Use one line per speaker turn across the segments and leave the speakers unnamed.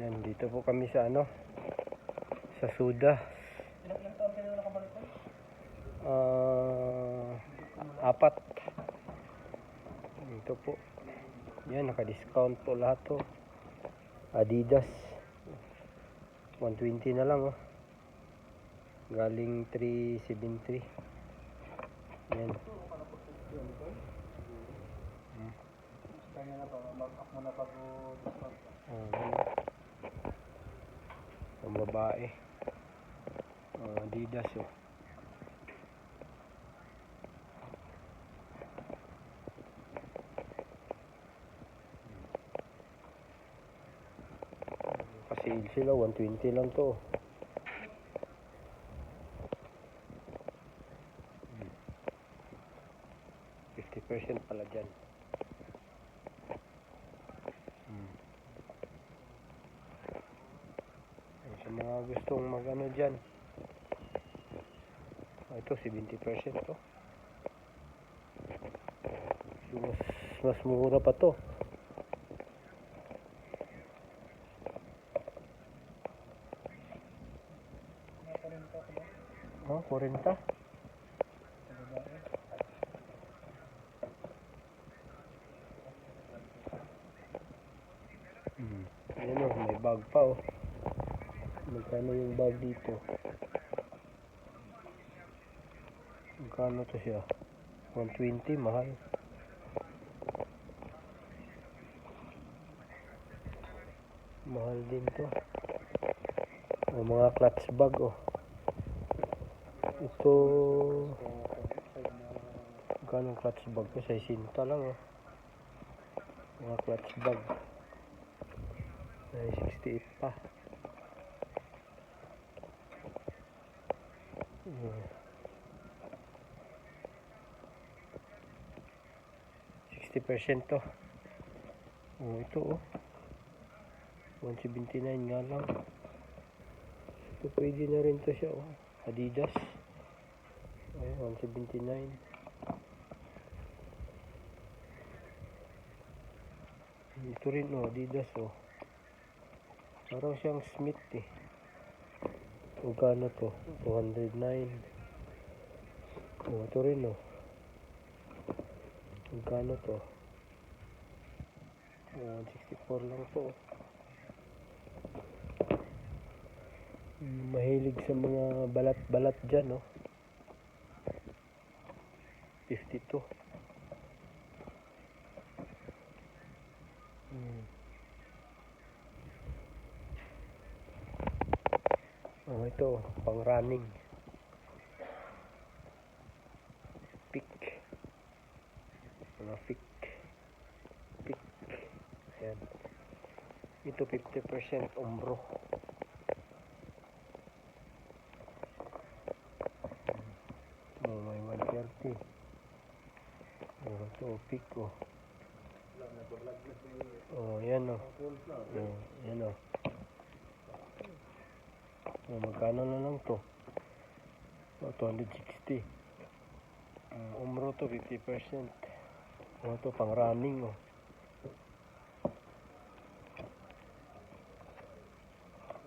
Yan, dito po kami sa ano, sa Suda.
Ilang taon kayo nakabalik po?
4. Dito po. Yan, naka-discount po lahat to. Adidas. 120 na lang, oh. Galing 373. Yan.
Kanya na to, mag-up mo na pag-discount.
Yan. Ang babae. Adidas, oh. Kasi sila 120 lang to. Hmm. 50% pala dyan. Sa mga gustong mag-ano dyan, ito 70% to. So, mas mura pa to. Oh, 40. Ayan, oh, may bag pa, oh. Magkano yung bag dito? Magkano to siya? 120, mahal. Mahal din to. Oh, mga clutch bag, oh. Ito, magkano clutch bag ko? 60 lang, oh. Mga clutch bag. Ay, 68 pa. 60% to. Oh, ito, oh. 179 nga lang. Ito pwede na rin to siya, oh. Adidas. Ay, 179. Ito rin, oh, Adidas, oh. Parang siyang Smith, eh. Magkano to? 209. Oh, ito rin, oh. Magkano to? 164 lang to. Mahilig sa mga balat-balat dyan, oh. 52. Oh, ito, pang running. Pick. Mga pick. Ayan. Ito 50% umbro. Oh, may 130. Oh, ito, pick, oh. Oh, yan, oh. Yan, oh. Oh, magkano na lang to? Oh, 260. Umbro to 50%. Oh, ito pang running, oh.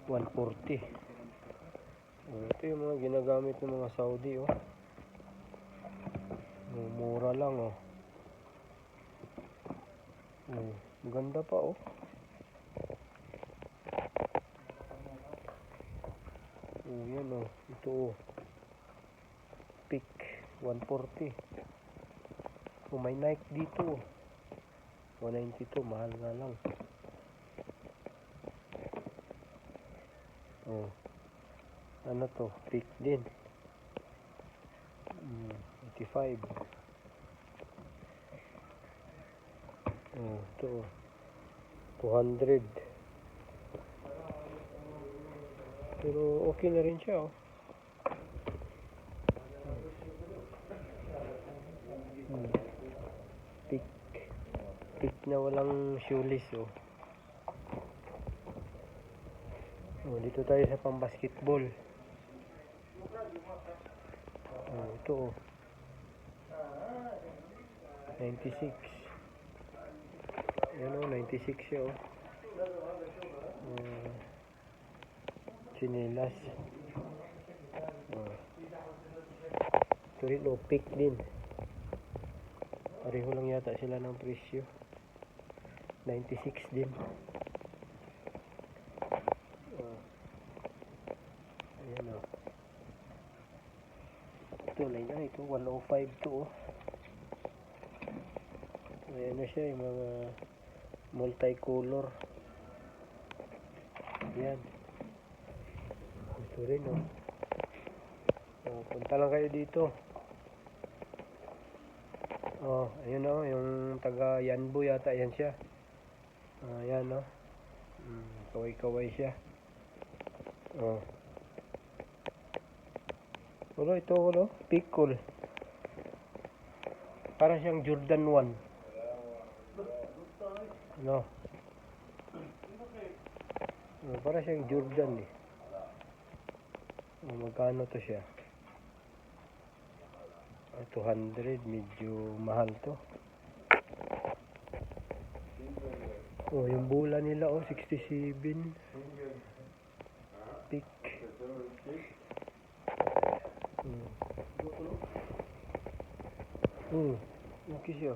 $140. Oh, ito yung mga ginagamit ng mga Saudi, oh. Oh, mura lang, oh. Oh, maganda pa, oh. Oh, yan, oh. Ito, oh. Pick 140. Oh, may Nike dito, oh. 192, mahal nga lang. Oh. Ano to? Pick din. 85. Oh, ito, oh. 200. Pero okay na rin siya, oh. Pick na walang shoelace, oh. Oh, dito tayo sa pang basketball. Oh, ito, oh. 96. Yan, oh, 96 siya, oh. Chinelas. Ito rin, pick din. Pareho lang yata sila ng presyo. 96 din. Ayan o. Ito lang na. Ito 105 to o. Ayan na siya. Yung mga multicolor. Ayan. Ito rin o. Punta lang kayo dito. Ayun o. Yung taga Yanbo yata. Yan siya. Ayan o. Kaway-kaway siya. Ito pickle. Para siyang Jordan 1. Para siyang Jordan eh. Magkano to siya? 200, medyo mahal to. Yung bola nila 67. Pick. Okay siya.